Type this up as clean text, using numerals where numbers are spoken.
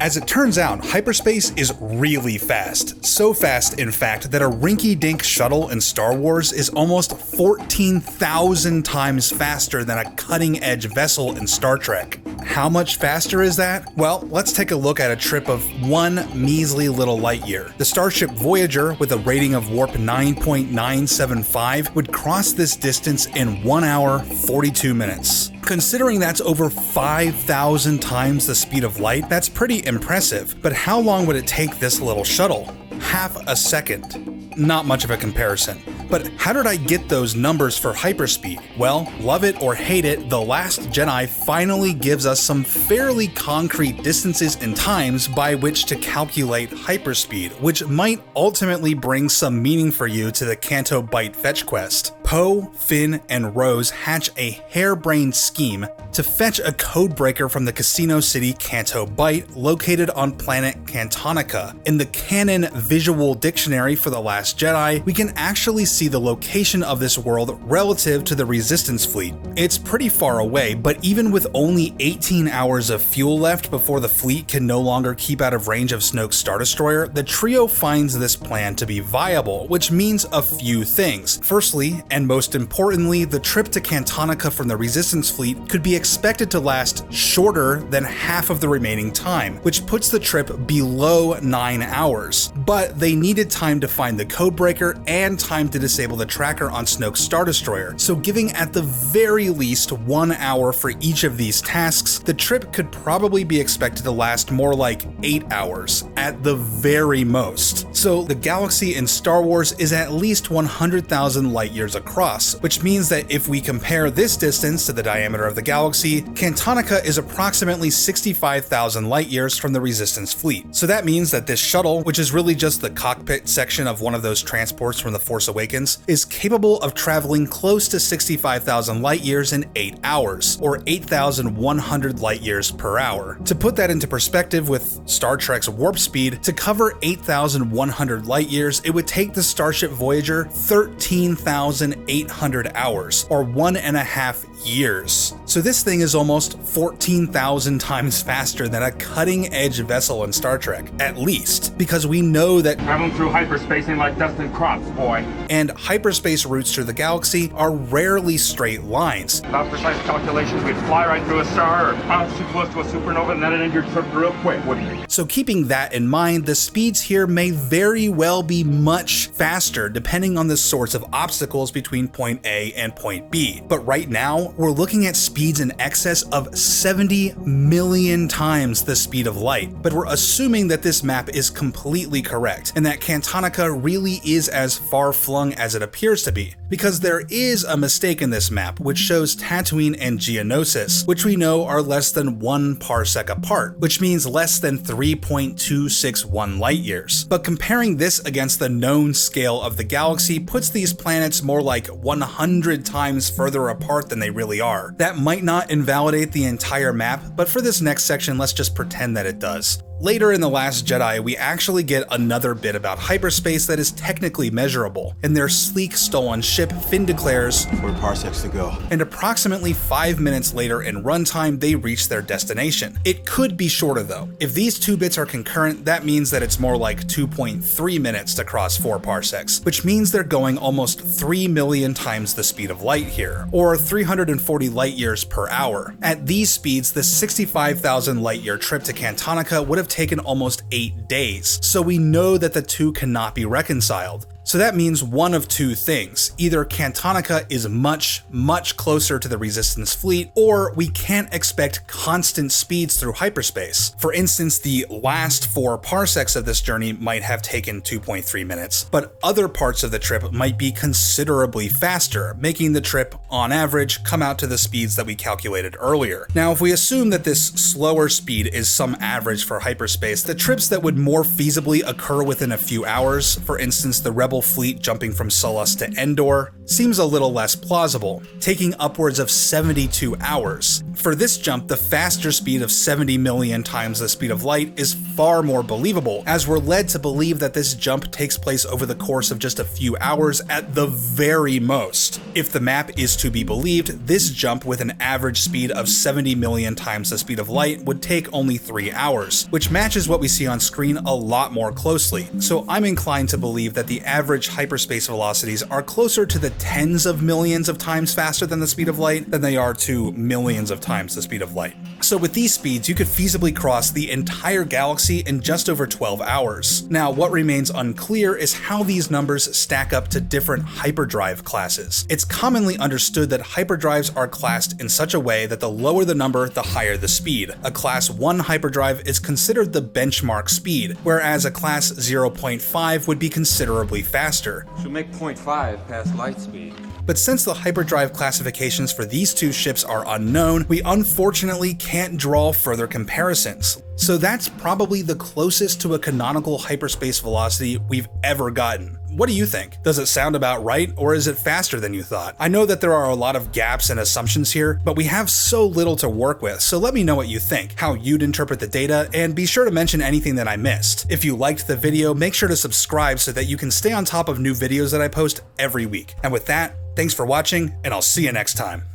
As it turns out, hyperspace is really fast. So fast, in fact, that a rinky-dink shuttle in Star Wars is almost 14,000 times faster than a cutting-edge vessel in Star Trek. How much faster is that? Well, let's take a look at a trip of one measly little light year. The Starship Voyager, with a rating of warp 9.975, would cross this distance in 1 hour, 42 minutes. Considering that's over 5,000 times the speed of light, that's pretty impressive. But how long would it take this little shuttle? Half a second. Not much of a comparison. But how did I get those numbers for hyperspeed? Well, love it or hate it, The Last Jedi finally gives us some fairly concrete distances and times by which to calculate hyperspeed, which might ultimately bring some meaning for you to the Canto Bight fetch quest. Poe, Finn, and Rose hatch a harebrained scheme to fetch a codebreaker from the Casino City Canto Bight located on planet Cantonica. In the canon visual dictionary for The Last Jedi, we can actually see the location of this world relative to the Resistance fleet. It's pretty far away, but even with only 18 hours of fuel left before the fleet can no longer keep out of range of Snoke's Star Destroyer, the trio finds this plan to be viable, which means a few things. Firstly, and most importantly, the trip to Cantonica from the Resistance fleet could be expected to last shorter than half of the remaining time, which puts the trip below 9 hours. But they needed time to find the codebreaker and time to disable the tracker on Snoke's Star Destroyer, so giving at the very least 1 hour for each of these tasks, the trip could probably be expected to last more like 8 hours, at the very most. So the galaxy in Star Wars is at least 100,000 light years across, which means that if we compare this distance to the diameter of the galaxy, Cantonica is approximately 65,000 light years from the Resistance fleet. So that means that this shuttle, which is really just the cockpit section of one of those transports from The Force Awakens, is capable of traveling close to 65,000 light years in 8 hours, or 8,100 light years per hour. To put that into perspective with Star Trek's warp speed, to cover 8,100 light years, it would take the Starship Voyager 13,800 hours, or 1.5 years. So this thing is almost 14,000 times faster than a cutting-edge vessel in Star Trek, at least, because we know that traveling through hyperspace ain't like dust and crops, boy. And hyperspace routes through the galaxy are rarely straight lines. Without precise calculations, we'd fly right through a star or bounce too close to a supernova and then it'd end your trip real quick, wouldn't it? So keeping that in mind, the speeds here may very well be much faster depending on the sorts of obstacles between point A and point B. But right now, we're looking at speeds in excess of 70 million times the speed of light. But we're assuming that this map is completely correct, and that Cantonica really is as far-flung as it appears to be. Because there is a mistake in this map, which shows Tatooine and Geonosis, which we know are less than 1 parsec apart, which means less than 3.261 light years. But comparing this against the known scale of the galaxy puts these planets more like 100 times further apart than they really are. That might not invalidate the entire map, but for this next section, let's just pretend that it does. Later in The Last Jedi, we actually get another bit about hyperspace that is technically measurable. In their sleek stolen ship, Finn declares, 4 parsecs to go. And approximately 5 minutes later in runtime, they reach their destination. It could be shorter though. If these two bits are concurrent, that means that it's more like 2.3 minutes to cross 4 parsecs, which means they're going almost 3 million times the speed of light here, or 340 light years per hour. At these speeds, the 65,000 light year trip to Cantonica would have taken almost 8 days, so we know that the two cannot be reconciled. So that means one of two things. Either Cantonica is much, much closer to the Resistance fleet, or we can't expect constant speeds through hyperspace. For instance, the last 4 parsecs of this journey might have taken 2.3 minutes, but other parts of the trip might be considerably faster, making the trip, on average, come out to the speeds that we calculated earlier. Now, if we assume that this slower speed is some average for hyperspace, the trips that would more feasibly occur within a few hours, for instance, the Rebel fleet jumping from Sullust to Endor, seems a little less plausible, taking upwards of 72 hours. For this jump, the faster speed of 70 million times the speed of light is far more believable, as we're led to believe that this jump takes place over the course of just a few hours at the very most. If the map is to be believed, this jump with an average speed of 70 million times the speed of light would take only 3 hours, which matches what we see on screen a lot more closely. So I'm inclined to believe that the average hyperspace velocities are closer to the tens of millions of times faster than the speed of light than they are to millions of times the speed of light. So with these speeds, you could feasibly cross the entire galaxy in just over 12 hours. Now, what remains unclear is how these numbers stack up to different hyperdrive classes. It's commonly understood that hyperdrives are classed in such a way that the lower the number, the higher the speed. A class 1 hyperdrive is considered the benchmark speed, whereas a class 0.5 would be considerably faster. Should make 0.5 past light speed. But since the hyperdrive classifications for these two ships are unknown, we unfortunately can't draw further comparisons. So that's probably the closest to a canonical hyperspace velocity we've ever gotten. What do you think? Does it sound about right, or is it faster than you thought? I know that there are a lot of gaps and assumptions here, but we have so little to work with, so let me know what you think, how you'd interpret the data, and be sure to mention anything that I missed. If you liked the video, make sure to subscribe so that you can stay on top of new videos that I post every week. And with that, thanks for watching, and I'll see you next time.